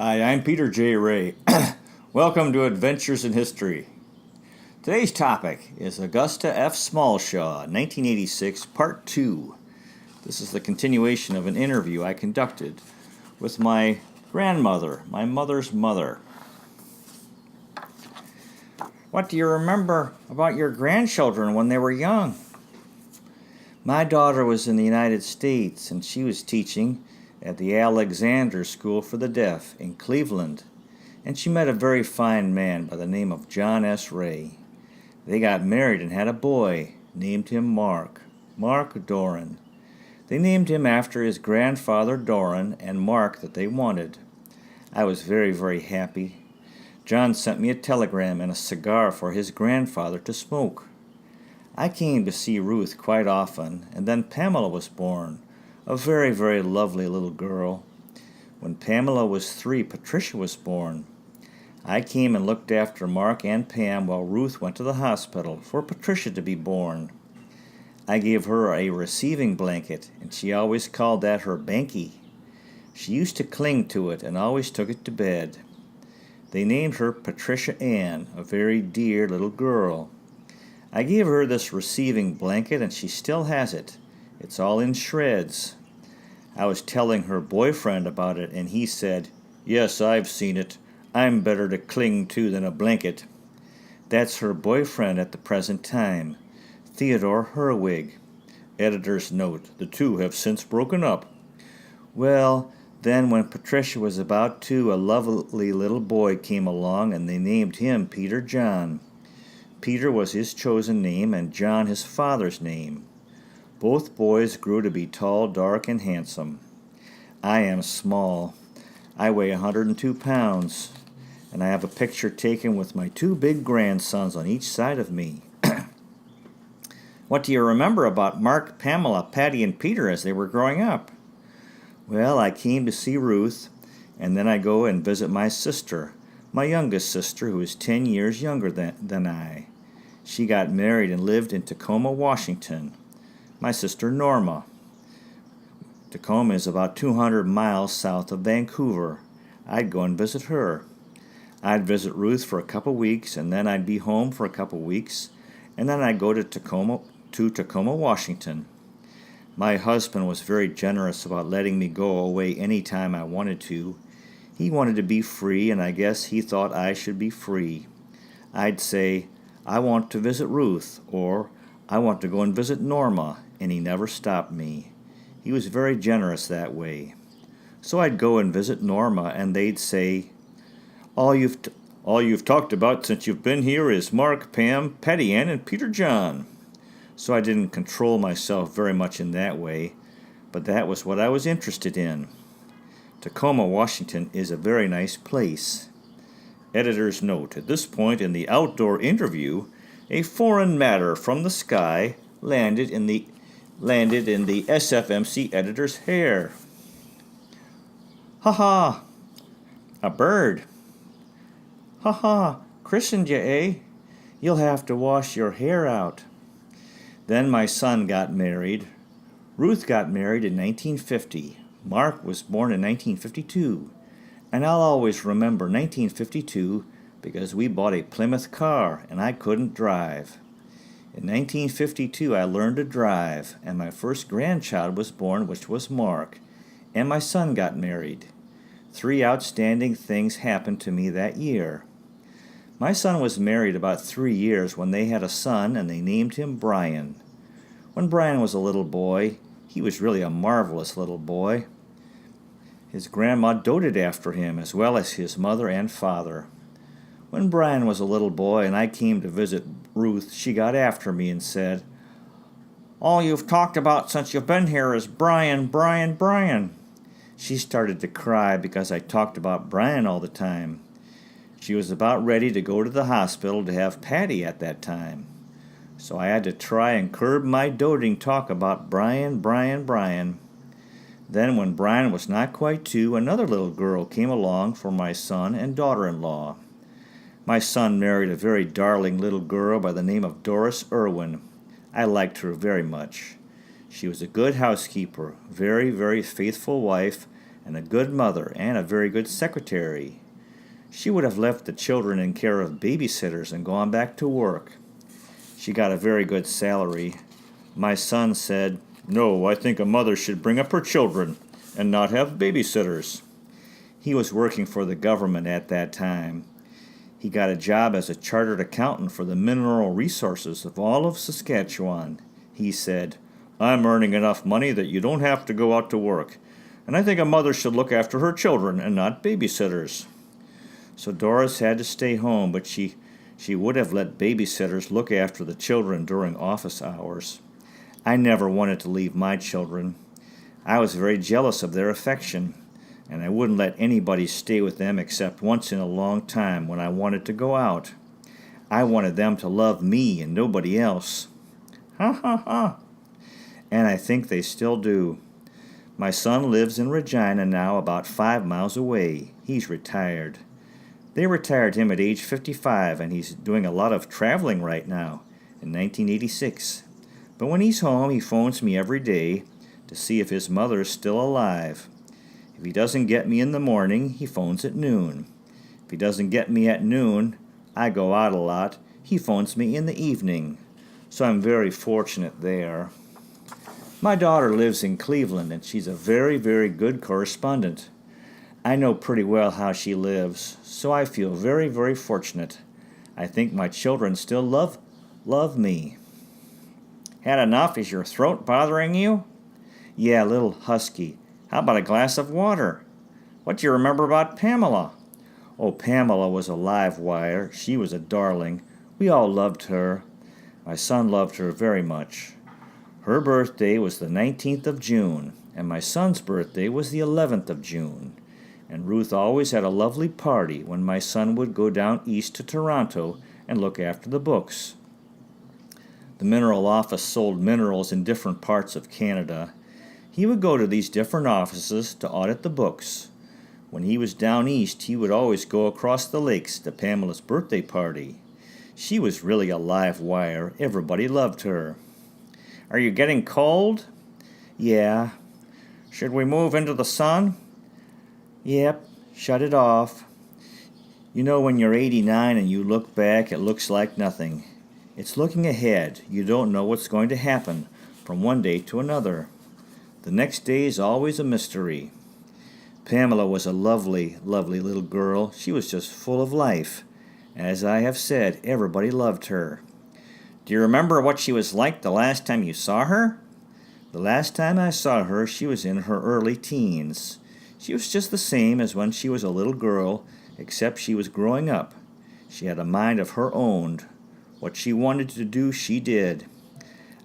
Hi, I'm Peter J. Ray. Welcome to Adventures in History. Today's topic is Augusta F. Smallshaw, 1986, Part 2. This is the continuation of an interview I conducted with my grandmother, my mother's mother. What do you remember about your grandchildren when they were young? My daughter was in the United States, and she was teaching at the Alexander School for the Deaf in Cleveland, and she met a very fine man by the name of John S. Ray. They got married and had a boy, named him Mark Doran. They named him after his grandfather Doran and Mark that they wanted. I was very, very happy. John sent me a telegram and a cigar for his grandfather to smoke. I came to see Ruth quite often, and then Pamela was born, a very, very lovely little girl. When Pamela was 3, Patricia was born. I came and looked after Mark and Pam while Ruth went to the hospital for Patricia to be born. I gave her a receiving blanket, and she always called that her banky. She used to cling to it and always took it to bed. They named her Patricia Ann, a very dear little girl. I gave her this receiving blanket, and she still has it. It's all in shreds. I was telling her boyfriend about it, and he said, "Yes, I've seen it. I'm better to cling to than a blanket." That's her boyfriend at the present time, Theodore Herwig. Editor's note, the two have since broken up. Well, then when Patricia was about 2, a lovely little boy came along, and they named him Peter John. Peter was his chosen name, and John his father's name. Both boys grew to be tall, dark, and handsome. I am small. I weigh 102 pounds, and I have a picture taken with my 2 big grandsons on each side of me. What do you remember about Mark, Pamela, Patty, and Peter as they were growing up? Well, I came to see Ruth, and then I go and visit my sister, my youngest sister, who is 10 years younger than I. She got married and lived in Tacoma, Washington. My sister Norma. Tacoma is about 200 miles south of Vancouver. I'd go and visit her. I'd visit Ruth for a couple weeks, and then I'd be home for a couple weeks, and then I'd go to Tacoma, Washington. My husband was very generous about letting me go away any time I wanted to. He wanted to be free, and I guess he thought I should be free. I'd say, "I want to visit Ruth," or "I want to go and visit Norma," and he never stopped me. He was very generous that way. So I'd go and visit Norma, and they'd say, all you've talked about since you've been here is Mark, Pam, Patty Ann, and Peter John." So I didn't control myself very much in that way, but that was what I was interested in. Tacoma, Washington is a very nice place. Editor's note, at this point in the outdoor interview, a foreign matter from the sky landed in the SFMC editor's hair. "Ha ha! A bird. Ha ha! Christened you, eh? You'll have to wash your hair out." Then my son got married. Ruth got married in 1950. Mark was born in 1952. And I'll always remember 1952 because we bought a Plymouth car and I couldn't drive. In 1952 I learned to drive, and my first grandchild was born, which was Mark, and my son got married. 3 outstanding things happened to me that year. My son was married about 3 years when they had a son, and they named him Brian. When Brian was a little boy, he was really a marvelous little boy. His grandma doted after him, as well as his mother and father. When Brian was a little boy and I came to visit Ruth, she got after me and said, "All you've talked about since you've been here is Brian, Brian, Brian." She started to cry because I talked about Brian all the time. She was about ready to go to the hospital to have Patty at that time. So I had to try and curb my doting talk about Brian, Brian, Brian. Then when Brian was not quite 2, another little girl came along for my son and daughter-in-law. My son married a very darling little girl by the name of Doris Irwin. I liked her very much. She was a good housekeeper, very, very faithful wife, and a good mother and a very good secretary. She would have left the children in care of babysitters and gone back to work. She got a very good salary. My son said, "No, I think a mother should bring up her children and not have babysitters." He was working for the government at that time. He got a job as a chartered accountant for the mineral resources of all of Saskatchewan. He said, "I'm earning enough money that you don't have to go out to work, and I think a mother should look after her children and not babysitters." So Doris had to stay home, but she would have let babysitters look after the children during office hours. I never wanted to leave my children. I was very jealous of their affection, and I wouldn't let anybody stay with them except once in a long time when I wanted to go out. I wanted them to love me and nobody else. Ha ha ha. And I think they still do. My son lives in Regina now, about 5 miles away. He's retired. They retired him at age 55, and he's doing a lot of traveling right now, in 1986. But when he's home, he phones me every day to see if his mother is still alive. If he doesn't get me in the morning, he phones at noon. If he doesn't get me at noon, I go out a lot, he phones me in the evening. So I'm very fortunate there. My daughter lives in Cleveland, and she's a very, very good correspondent. I know pretty well how she lives, so I feel very, very fortunate. I think my children still love me. Had enough? Is your throat bothering you? Yeah, a little husky. How about a glass of water? What do you remember about Pamela? Oh, Pamela was a live wire. She was a darling. We all loved her. My son loved her very much. Her birthday was the 19th of June, and my son's birthday was the 11th of June. And Ruth always had a lovely party when my son would go down east to Toronto and look after the books. The mineral office sold minerals in different parts of Canada. He would go to these different offices to audit the books. When he was down east, he would always go across the lakes to Pamela's birthday party. She was really a live wire. Everybody loved her. Are you getting cold? Yeah. Should we move into the sun? Yep, shut it off. You know, when you're 89 and you look back, it looks like nothing. It's looking ahead. You don't know what's going to happen from one day to another. The next day is always a mystery. Pamela was a lovely, lovely little girl. She was just full of life. As I have said, everybody loved her. Do you remember what she was like the last time you saw her? The last time I saw her, she was in her early teens. She was just the same as when she was a little girl, except she was growing up. She had a mind of her own. What she wanted to do, she did.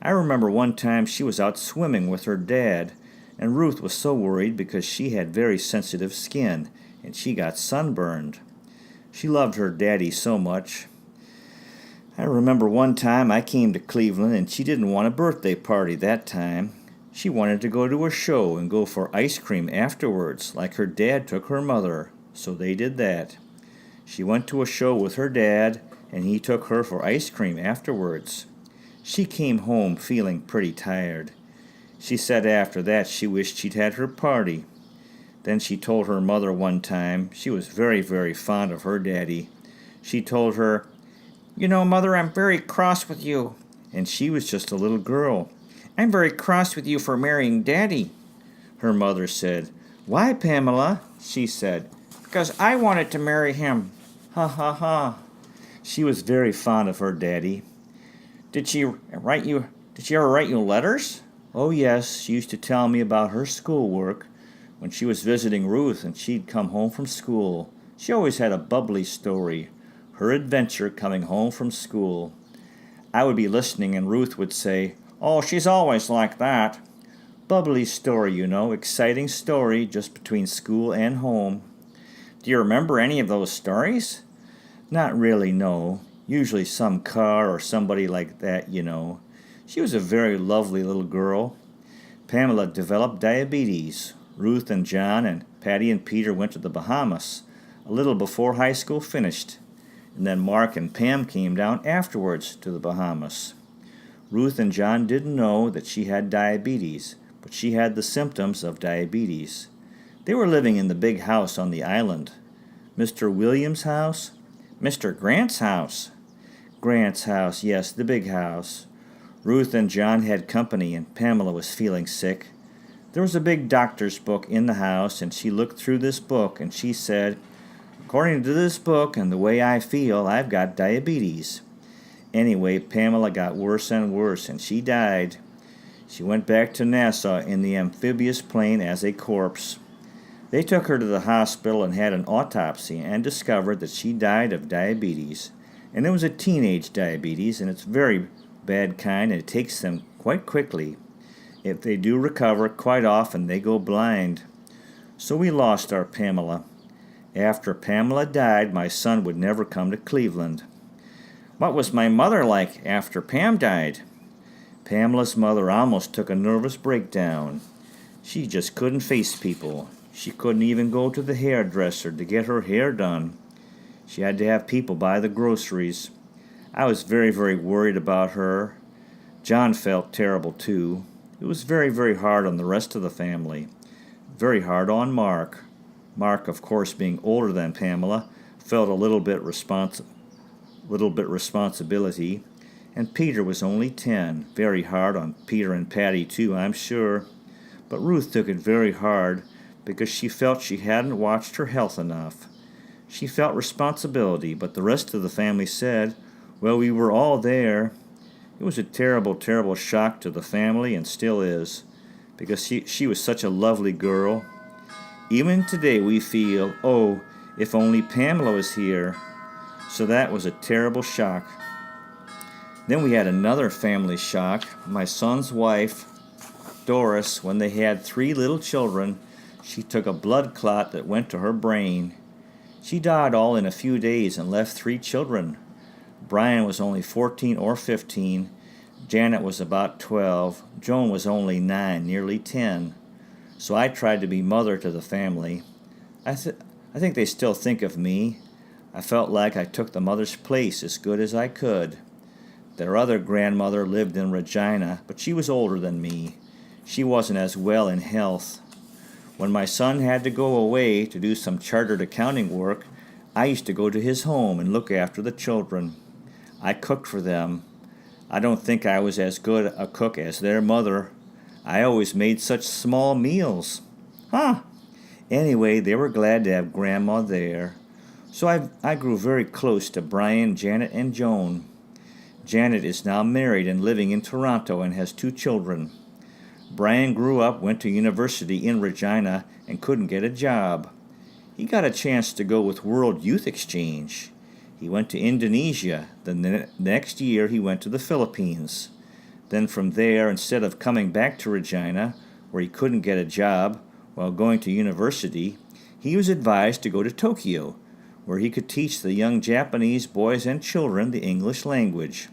I remember one time she was out swimming with her dad, and Ruth was so worried because she had very sensitive skin, and she got sunburned. She loved her daddy so much. I remember one time I came to Cleveland, and she didn't want a birthday party that time. She wanted to go to a show and go for ice cream afterwards, like her dad took her mother, so they did that. She went to a show with her dad, and he took her for ice cream afterwards. She came home feeling pretty tired. She said after that she wished she'd had her party. Then she told her mother one time, she was very, very fond of her daddy. She told her, "You know, Mother, I'm very cross with you." And she was just a little girl. "I'm very cross with you for marrying Daddy." Her mother said, "Why, Pamela?" She said, "Because I wanted to marry him." Ha ha ha. She was very fond of her daddy. Did she ever write you letters? Oh yes, she used to tell me about her schoolwork when she was visiting Ruth and she'd come home from school. She always had a bubbly story, her adventure coming home from school. I would be listening and Ruth would say, "Oh, she's always like that." Bubbly story, you know, exciting story just between school and home. Do you remember any of those stories? Not really, no. Usually some car or somebody like that, you know. She was a very lovely little girl. Pamela developed diabetes. Ruth and John and Patty and Peter went to the Bahamas a little before high school finished. And then Mark and Pam came down afterwards to the Bahamas. Ruth and John didn't know that she had diabetes, but she had the symptoms of diabetes. They were living in the big house on the island. Mr. Williams' house? Mr. Grant's house. Grant's house, yes, the big house. Ruth and John had company, and Pamela was feeling sick. There was a big doctor's book in the house, and she looked through this book, and she said, "According to this book and the way I feel, I've got diabetes." Anyway, Pamela got worse and worse, and she died. She went back to Nassau in the amphibious plane as a corpse. They took her to the hospital and had an autopsy and discovered that she died of diabetes. And it was a teenage diabetes, and it's very bad kind, and it takes them quite quickly. If they do recover, quite often they go blind. So we lost our Pamela. After Pamela died, my son would never come to Cleveland. What was my mother like after Pam died? Pamela's mother almost took a nervous breakdown. She just couldn't face people. She couldn't even go to the hairdresser to get her hair done. She had to have people buy the groceries. I was very, very worried about her. John felt terrible, too. It was very, very hard on the rest of the family. Very hard on Mark. Mark, of course, being older than Pamela, felt a little bit responsibility. And Peter was only 10. Very hard on Peter and Patty, too, I'm sure. But Ruth took it very hard because she felt she hadn't watched her health enough. She felt responsibility, but the rest of the family said, well, we were all there. It was a terrible, terrible shock to the family, and still is, because she was such a lovely girl. Even today we feel, oh, if only Pamela was here. So that was a terrible shock. Then we had another family shock. My son's wife, Doris, when they had 3 little children, she took a blood clot that went to her brain. She died all in a few days and left 3 children. Brian was only 14 or 15. Janet was about 12. Joan was only 9, nearly 10. So I tried to be mother to the family. I think they still think of me. I felt like I took the mother's place as good as I could. Their other grandmother lived in Regina, but she was older than me. She wasn't as well in health. When my son had to go away to do some chartered accounting work, I used to go to his home and look after the children. I cooked for them. I don't think I was as good a cook as their mother. I always made such small meals. Anyway, they were glad to have Grandma there. So I grew very close to Brian, Janet, and Joan. Janet is now married and living in Toronto and has 2 children. Brian grew up, went to university in Regina, and couldn't get a job. He got a chance to go with World Youth Exchange. He went to Indonesia. The next year he went to the Philippines. Then from there, instead of coming back to Regina, where he couldn't get a job while going to university, he was advised to go to Tokyo, where he could teach the young Japanese boys and children the English language.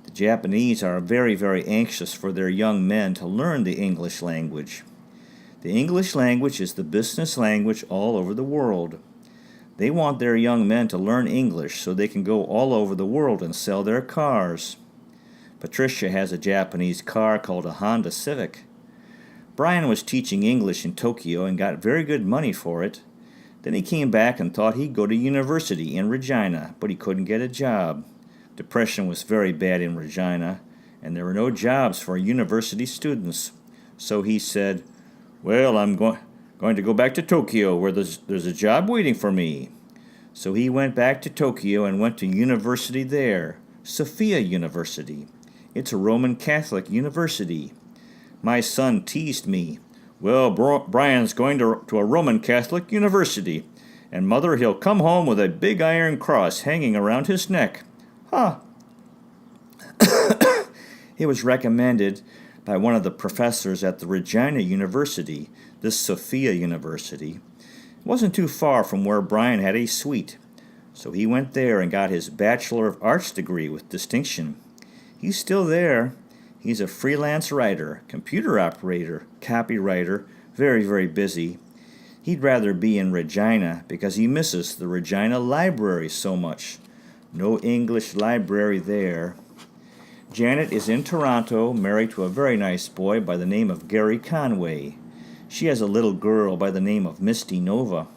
The Japanese are very, very anxious for their young men to learn the English language. The English language is the business language all over the world. They want their young men to learn English so they can go all over the world and sell their cars. Patricia has a Japanese car called a Honda Civic. Brian was teaching English in Tokyo and got very good money for it. Then he came back and thought he'd go to university in Regina, but he couldn't get a job. Depression was very bad in Regina, and there were no jobs for university students. So he said, well, I'm going to go back to Tokyo where there's a job waiting for me. So he went back to Tokyo and went to university there, Sophia University. It's a Roman Catholic university. My son teased me. Well, Brian's going to a Roman Catholic university, and Mother, he'll come home with a big iron cross hanging around his neck. It was recommended by one of the professors at the Regina University, this Sophia University. It wasn't too far from where Brian had a suite, so he went there and got his Bachelor of Arts degree with distinction. He's still there. He's a freelance writer, computer operator, copywriter, very, very busy. He'd rather be in Regina because he misses the Regina Library so much. No English library there. Janet is in Toronto, married to a very nice boy by the name of Gary Conway. She has a little girl by the name of Misty Nova.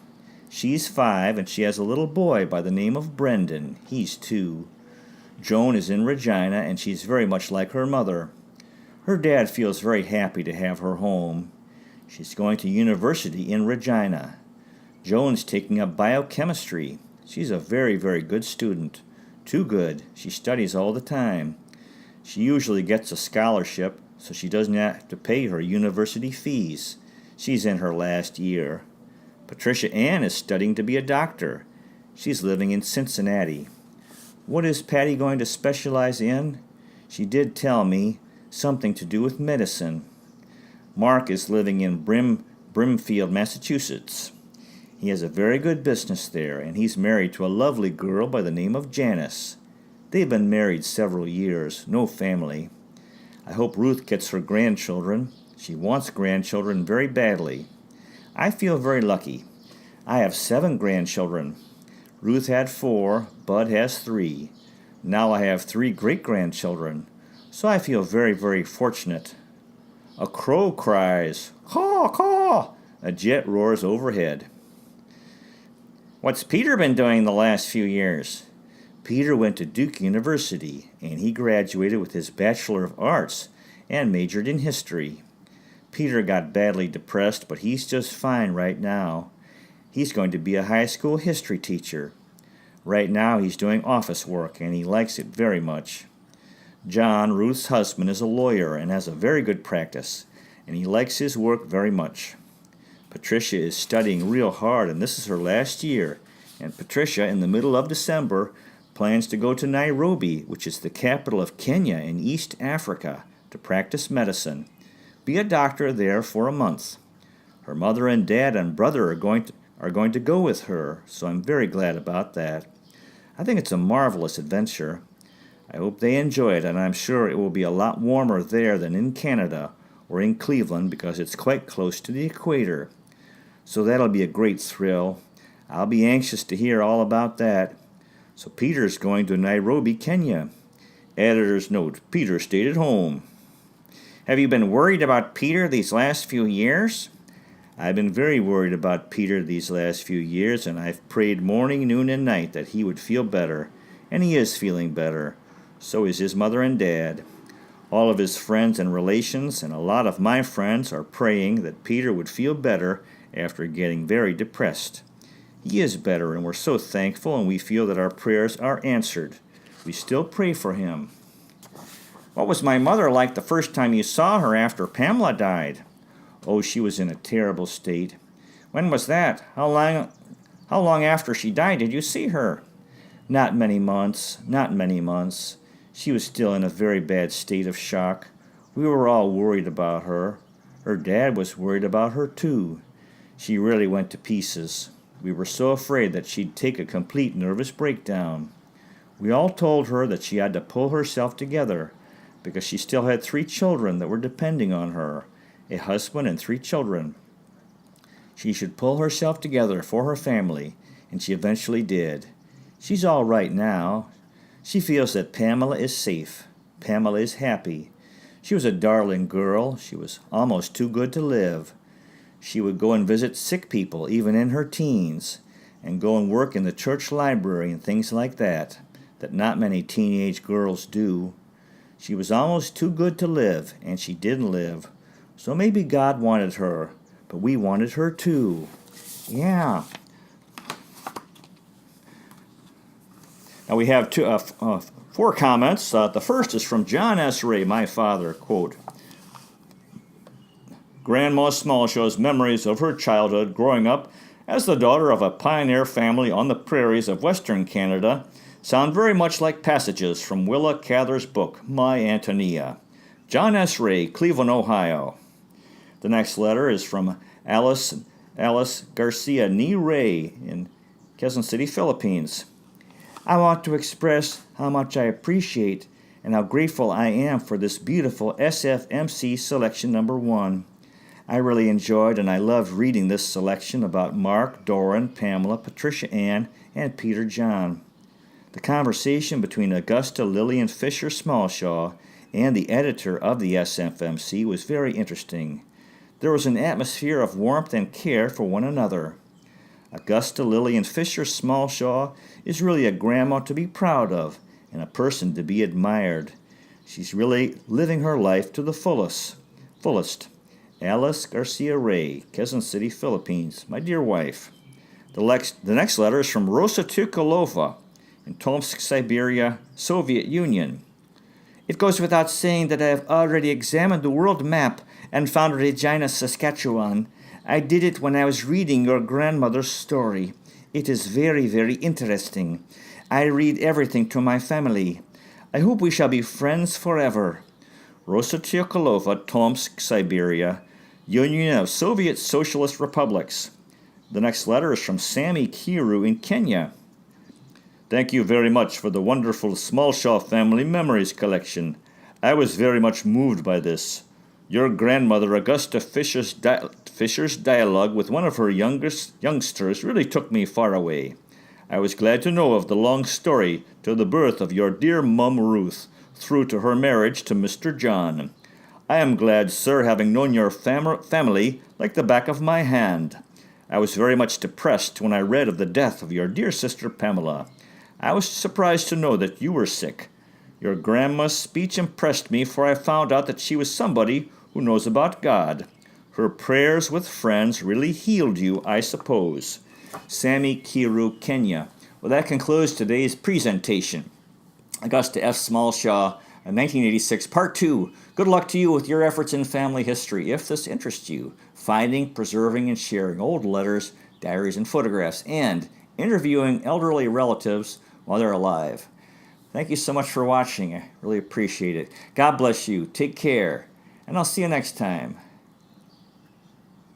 She's 5, and she has a little boy by the name of Brendan. He's 2. Joan is in Regina, and she's very much like her mother. Her dad feels very happy to have her home. She's going to university in Regina. Joan's taking up biochemistry. She's a very, very good student. Too good. She studies all the time. She usually gets a scholarship, so she doesn't have to pay her university fees. She's in her last year. Patricia Ann is studying to be a doctor. She's living in Cincinnati. What is Patty going to specialize in? She did tell me something to do with medicine. Mark is living in Brimfield, Massachusetts. He has a very good business there, and he's married to a lovely girl by the name of Janice. They've been married several years, no family. I hope Ruth gets her grandchildren. She wants grandchildren very badly. I feel very lucky. I have 7 grandchildren. Ruth had 4, Bud has 3. Now I have 3 great-grandchildren, so I feel very, very fortunate. A crow cries, "Caw, caw!" A jet roars overhead. What's Peter been doing the last few years? Peter went to Duke University, and he graduated with his Bachelor of Arts and majored in history. Peter got badly depressed, but he's just fine right now. He's going to be a high school history teacher. Right now he's doing office work, and he likes it very much. John, Ruth's husband, is a lawyer and has a very good practice, and he likes his work very much. Patricia is studying real hard, and this is her last year, and Patricia, in the middle of December, plans to go to Nairobi, which is the capital of Kenya in East Africa, to practice medicine. Be a doctor there for a month. Her mother and dad and brother are going to go with her, so I'm very glad about that. I think it's a marvelous adventure. I hope they enjoy it, and I'm sure it will be a lot warmer there than in Canada or in Cleveland because it's quite close to the equator. So that'll be a great thrill. I'll be anxious to hear all about that. So Peter's going to Nairobi, Kenya. Editor's note, Peter stayed at home. Have you been worried about Peter these last few years? I've been very worried about Peter these last few years, and I've prayed morning, noon, and night that he would feel better, and he is feeling better. So is his mother and dad. All of his friends and relations, and a lot of my friends, are praying that Peter would feel better after getting very depressed. He is better, and we're so thankful, and we feel that our prayers are answered. We still pray for him. What was my mother like the first time you saw her after Pamela died? Oh, she was in a terrible state. When was that? How long after she died did you see her? Not many months. She was still in a very bad state of shock. We were all worried about her. Her dad was worried about her, too. She really went to pieces. We were so afraid that she'd take a complete nervous breakdown. We all told her that she had to pull herself together because she still had 3 children that were depending on her, a husband and 3 children. She should pull herself together for her family, and she eventually did. She's all right now. She feels that Pamela is safe. Pamela is happy. She was a darling girl. She was almost too good to live. She would go and visit sick people, even in her teens, and go and work in the church library and things like that not many teenage girls do. She was almost too good to live, and she didn't live. So maybe God wanted her, but we wanted her too. Yeah. Now we have 4 comments. The first is from John S. Ray, my father, quote, Grandma Smallshaw's memories of her childhood growing up as the daughter of a pioneer family on the prairies of Western Canada sound very much like passages from Willa Cather's book, My Antonia. John S. Ray, Cleveland, Ohio. The next letter is from Alice Garcia Ni Ray in Quezon City, Philippines. I want to express how much I appreciate and how grateful I am for this beautiful SFMC selection number 1. I really enjoyed and I loved reading this selection about Mark, Doran, Pamela, Patricia Ann, and Peter John. The conversation between Augusta Lillian Fisher Smallshaw and the editor of the SFMC was very interesting. There was an atmosphere of warmth and care for one another. Augusta Lillian Fisher Smallshaw is really a grandma to be proud of and a person to be admired. She's really living her life to the fullest. Alice Garcia Ray, Quezon City, Philippines, my dear wife. The next letter is from Rosa Tukalova in Tomsk, Siberia, Soviet Union. It goes without saying that I have already examined the world map and found Regina, Saskatchewan. I did it when I was reading your grandmother's story. It is very, very interesting. I read everything to my family. I hope we shall be friends forever. Rosa Tukalova, Tomsk, Siberia, Union of Soviet Socialist Republics. The next letter is from Sammy Kiru in Kenya. Thank you very much for the wonderful Smallshaw Family Memories collection. I was very much moved by this. Your grandmother Augusta Fisher's dialogue with one of her youngsters really took me far away. I was glad to know of the long story to the birth of your dear mum Ruth, through to her marriage to Mr. John. I am glad, sir, having known your family like the back of my hand. I was very much depressed when I read of the death of your dear sister Pamela. I was surprised to know that you were sick. Your grandma's speech impressed me, for I found out that she was somebody who knows about God. Her prayers with friends really healed you, I suppose. Sammy Kiru, Kenya. Well, that concludes today's presentation. Augusta F. Smallshaw, 1986, Part 2. Good luck to you with your efforts in family history, if this interests you. Finding, preserving, and sharing old letters, diaries, and photographs, and interviewing elderly relatives while they're alive. Thank you so much for watching. I really appreciate it. God bless you. Take care. And I'll see you next time.